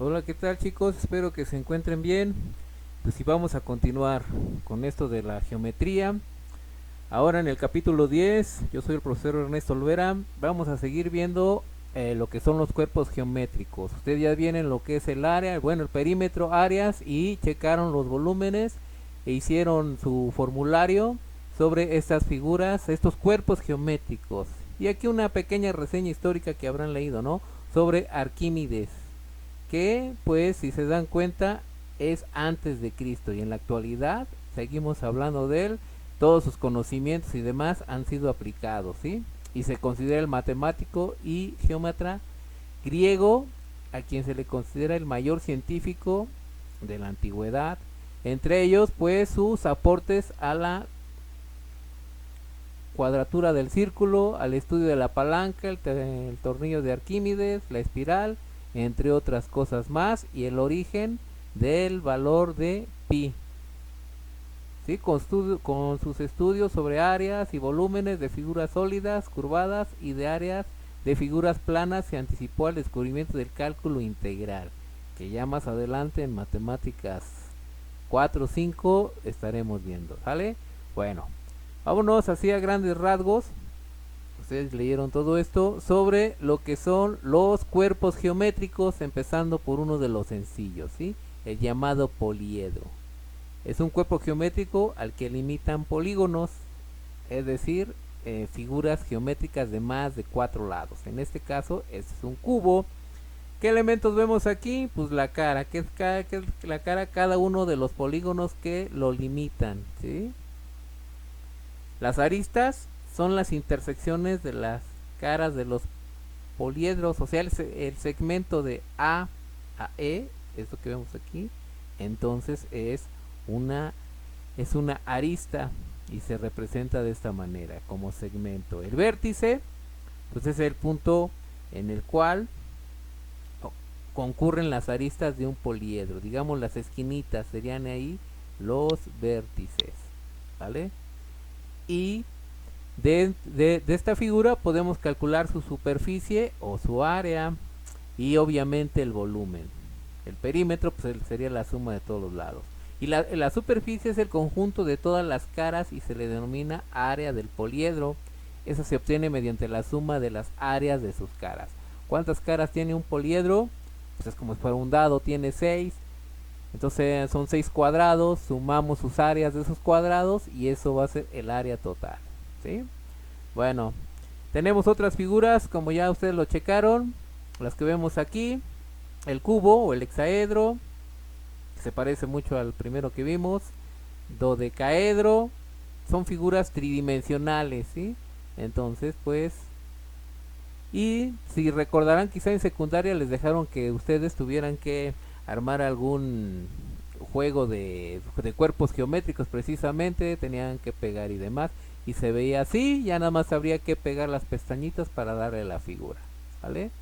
Hola, ¿qué tal chicos? Espero que se encuentren bien. Pues sí, vamos a continuar con esto de la geometría. Ahora en el capítulo 10, yo soy el profesor Ernesto Olvera. Vamos a seguir viendo lo que son los cuerpos geométricos. Ustedes ya vienen lo que es el área, bueno, el perímetro, áreas y checaron los volúmenes e hicieron su formulario sobre estas figuras, estos cuerpos geométricos. Y aquí una pequeña reseña histórica que habrán leído, ¿no? Sobre Arquímedes, que pues si se dan cuenta es antes de Cristo y en la actualidad seguimos hablando de él, todos sus conocimientos y demás han sido aplicados, ¿sí? Y se considera el matemático y geómetra griego a quien se le considera el mayor científico de la antigüedad, entre ellos pues sus aportes a la cuadratura del círculo, al estudio de la palanca, el tornillo de Arquímedes, la espiral, entre otras cosas más, y el origen del valor de pi. ¿Sí? Con sus estudios sobre áreas y volúmenes de figuras sólidas, curvadas y de áreas de figuras planas, se anticipó al descubrimiento del cálculo integral, que ya más adelante en matemáticas 4 o 5 estaremos viendo, ¿vale? Bueno, vámonos así a grandes rasgos. Ustedes leyeron todo esto sobre lo que son los cuerpos geométricos, empezando por uno de los sencillos, ¿sí? El llamado poliedro. Es un cuerpo geométrico al que limitan polígonos, es decir, figuras geométricas de más de 4 lados. En este caso, este es un cubo. ¿Qué elementos vemos aquí? Pues la cara. ¿Qué es la cara? Cada uno de los polígonos que lo limitan, ¿sí? Las aristas son las intersecciones de las caras de los poliedros, o sea, el segmento de A a E, esto que vemos aquí, entonces una, es una arista y se representa de esta manera, como segmento. El vértice, pues es el punto en el cual concurren las aristas de un poliedro, digamos las esquinitas serían ahí los vértices, ¿vale? Y de esta figura podemos calcular su superficie o su área y obviamente el volumen. El perímetro pues sería la suma de todos los lados. Y la superficie es el conjunto de todas las caras y se le denomina área del poliedro. Eso se obtiene mediante la suma de las áreas de sus caras. ¿Cuántas caras tiene un poliedro? Pues es como si fuera un dado, tiene 6. Entonces son 6 cuadrados, sumamos sus áreas de esos cuadrados y eso va a ser el área total, ¿sí? Bueno, tenemos otras figuras como ya ustedes lo checaron, las que vemos aquí, el cubo o el hexaedro, que se parece mucho al primero que vimos, dodecaedro, son figuras tridimensionales, ¿sí? Entonces, pues, y si recordarán, quizá en secundaria les dejaron que ustedes tuvieran que armar algún juego de cuerpos geométricos precisamente, tenían que pegar y demás, y se veía así, ya nada más habría que pegar las pestañitas para darle la figura, ¿vale?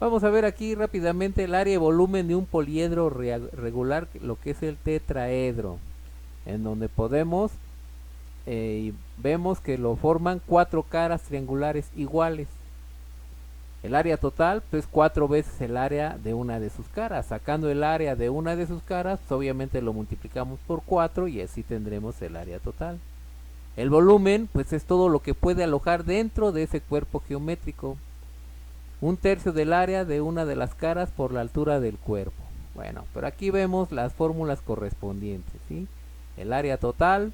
Vamos a ver aquí rápidamente el área y volumen de un poliedro regular, lo que es el tetraedro, en donde podemos vemos que lo forman 4 caras triangulares iguales. El área total pues 4 veces el área de una de sus caras. Sacando el área de una de sus caras, pues obviamente lo multiplicamos por 4 y así tendremos el área total. El volumen pues es todo lo que puede alojar dentro de ese cuerpo geométrico. Un tercio del área de una de las caras por la altura del cuerpo. Bueno, pero aquí vemos las fórmulas correspondientes, ¿sí? El área total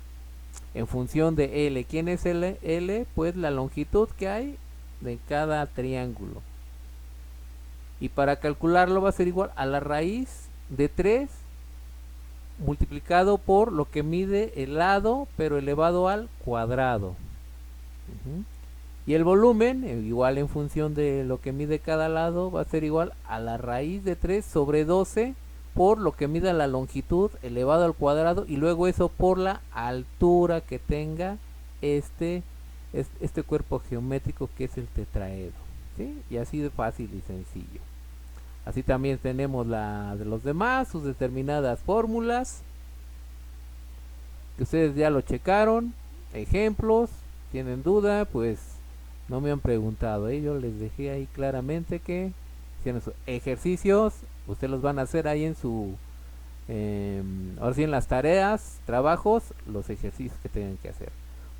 en función de L. ¿Quién es L? L, pues la longitud que hay de cada triángulo. Y para calcularlo va a ser igual a la raíz de 3 multiplicado por lo que mide el lado, pero elevado al cuadrado. Y el volumen, igual en función de lo que mide cada lado, va a ser igual a la raíz de 3 sobre 12 por lo que mida la longitud elevado al cuadrado y luego eso por la altura que tenga este cuerpo geométrico que es el tetraedro, ¿sí? Y así de fácil y sencillo. Así también tenemos la de los demás, sus determinadas fórmulas, que ustedes ya lo checaron, ejemplos, tienen duda, pues no me han preguntado, yo les dejé ahí claramente que hicieron ejercicios Ustedes los van a hacer ahí en su, ahora sí en las tareas, trabajos, los ejercicios que tengan que hacer.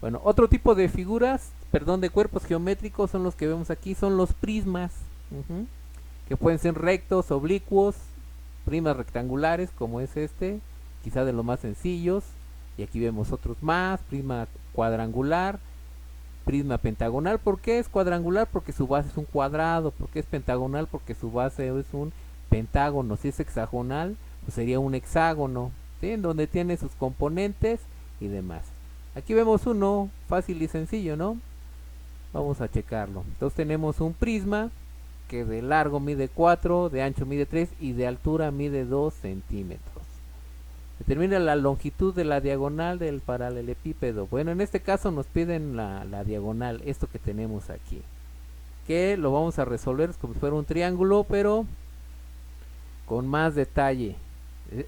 Bueno, otro tipo de figuras, perdón, de cuerpos geométricos son los que vemos aquí, son los prismas, que pueden ser rectos, oblicuos, prismas rectangulares como es este, quizá de los más sencillos, y aquí vemos otros más, prisma cuadrangular, prisma pentagonal. ¿Por qué es cuadrangular? Porque su base es un cuadrado. ¿Por qué es pentagonal? Porque su base es un pentágono. Si es hexagonal, pues sería un hexágono, ¿sí? En donde tiene sus componentes y demás. Aquí vemos uno fácil y sencillo, ¿no? Vamos a checarlo. Entonces tenemos un prisma que de largo mide 4, de ancho mide 3 y de altura mide 2 centímetros. Determina la longitud de la diagonal del paralelepípedo. Bueno, en este caso nos piden la diagonal, esto que tenemos aquí. Que lo vamos a resolver como si fuera un triángulo, pero con más detalle.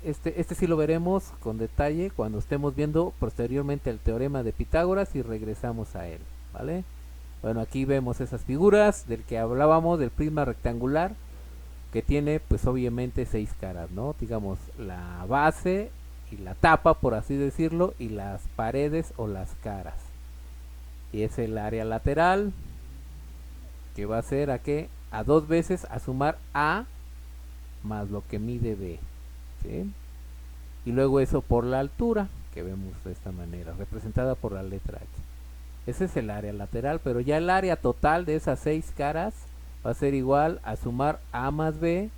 Este sí lo veremos con detalle cuando estemos viendo posteriormente el teorema de Pitágoras y regresamos a él, ¿vale? Bueno, aquí vemos esas figuras del que hablábamos, del prisma rectangular, que tiene pues obviamente 6 caras, ¿no? Digamos la base y la tapa, por así decirlo, y las paredes o las caras. Y es el área lateral, que va a ser a qué? A 2 veces a sumar A más lo que mide B, ¿sí? Y luego eso por la altura, que vemos de esta manera, representada por la letra H. Ese es el área lateral, pero ya el área total de esas 6 caras va a ser igual a sumar A más B,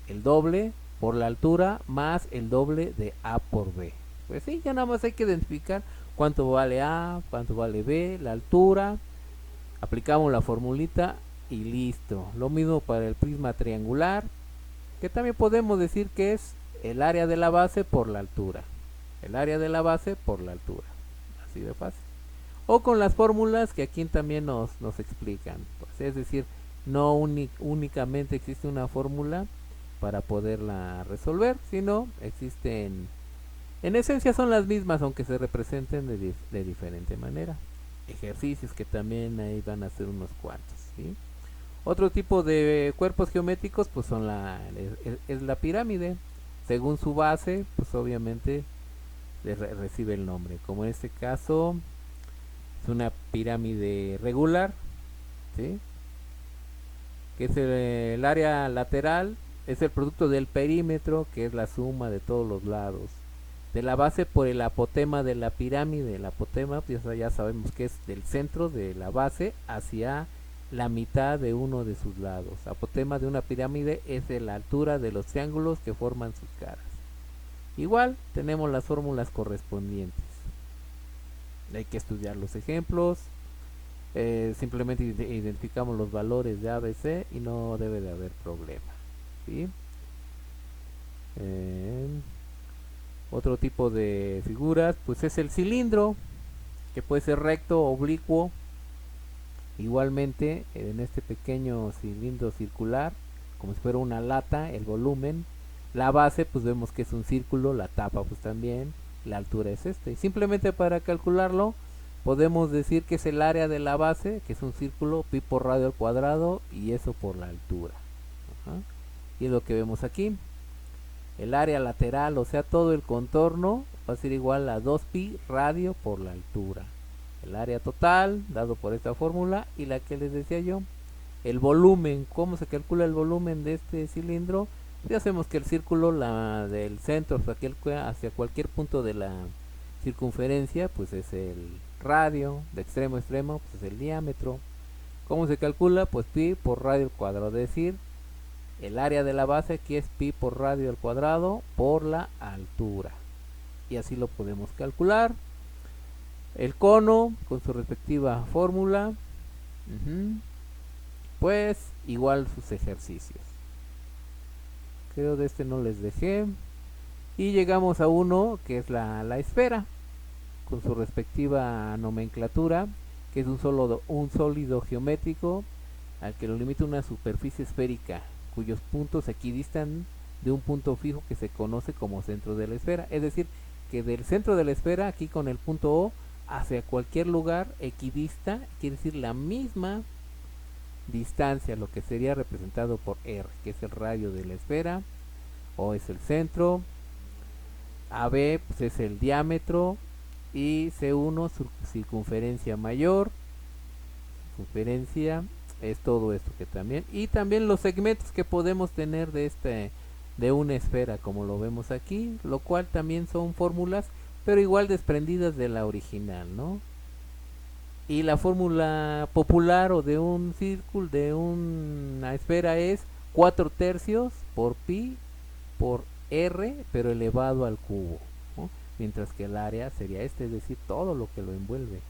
el doble, por la altura, más el doble de A por B. Pues sí, ya nada más hay que identificar cuánto vale A, cuánto vale B, la altura, aplicamos la formulita y listo. Lo mismo para el prisma triangular, que también podemos decir que es el área de la base por la altura. El área de la base por la altura. Así de fácil. O con las fórmulas que aquí también nos explican. Pues, es decir, no únicamente existe una fórmula para poderla resolver, sino existen, en esencia son las mismas, aunque se representen de diferente manera. Ejercicios que también ahí van a ser unos cuantos, ¿sí? Otro tipo de cuerpos geométricos pues son es la pirámide. Según su base, pues obviamente recibe el nombre. Como en este caso es una pirámide regular, ¿sí? Que es el área lateral, es el producto del perímetro, que es la suma de todos los lados. De la base por el apotema de la pirámide. El apotema, pues ya sabemos que es del centro de la base hacia la mitad de uno de sus lados. Apotema de una pirámide es de la altura de los triángulos que forman sus caras. Igual tenemos las fórmulas correspondientes. Hay que estudiar los ejemplos. Simplemente identificamos los valores de ABC y no debe de haber problema, ¿sí? Otro tipo de figuras pues es el cilindro, que puede ser recto o oblicuo. Igualmente en este pequeño cilindro circular, como si fuera una lata, el volumen, la base pues vemos que es un círculo, la tapa pues también, la altura es y simplemente para calcularlo podemos decir que es el área de la base, que es un círculo, pi por radio al cuadrado, y eso por la altura. Y es lo que vemos aquí. El área lateral, o sea todo el contorno, va a ser igual a 2pi radio por la altura. El área total, dado por esta fórmula, y la que les decía yo, el volumen. ¿Cómo se calcula el volumen de este cilindro? Ya hacemos que el círculo, del centro hacia cualquier punto de la circunferencia, pues es el radio, de extremo a extremo, pues es el diámetro. ¿Cómo se calcula? Pues pi por radio al cuadrado, es decir, el área de la base aquí es pi por radio al cuadrado por la altura. Y así lo podemos calcular. El cono con su respectiva fórmula. Pues igual sus ejercicios. Creo de este no les dejé. Y llegamos a uno que es la esfera, con su respectiva nomenclatura, que es un sólido geométrico al que lo limita una superficie esférica, cuyos puntos equidistan de un punto fijo que se conoce como centro de la esfera. Es decir, que del centro de la esfera, aquí con el punto O, hacia cualquier lugar equidista, quiere decir la misma distancia, lo que sería representado por R, que es el radio de la esfera. O es el centro, AB pues es el diámetro y C1 circunferencia mayor, circunferencia es todo esto que también, y también los segmentos que podemos tener de una esfera como lo vemos aquí, lo cual también son fórmulas pero igual desprendidas de la original, ¿no? Y la fórmula popular o de un círculo, de una esfera es 4 tercios por pi por r, pero elevado al cubo, ¿no? Mientras que el área sería es decir, todo lo que lo envuelve,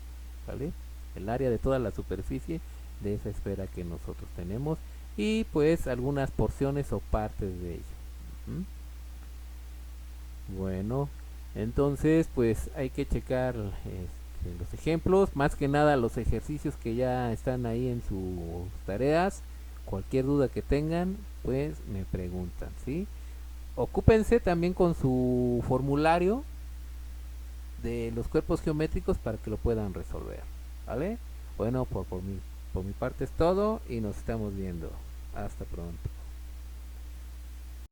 ¿vale? El área de toda la superficie de esa esfera que nosotros tenemos y pues algunas porciones o partes de ella. Bueno, entonces pues hay que checar los ejemplos, más que nada los ejercicios que ya están ahí en sus tareas. Cualquier duda que tengan, pues me preguntan, ¿sí? Ocúpense también con su formulario de los cuerpos geométricos para que lo puedan resolver, ¿vale? Bueno, por mi parte es todo y nos estamos viendo. Hasta pronto.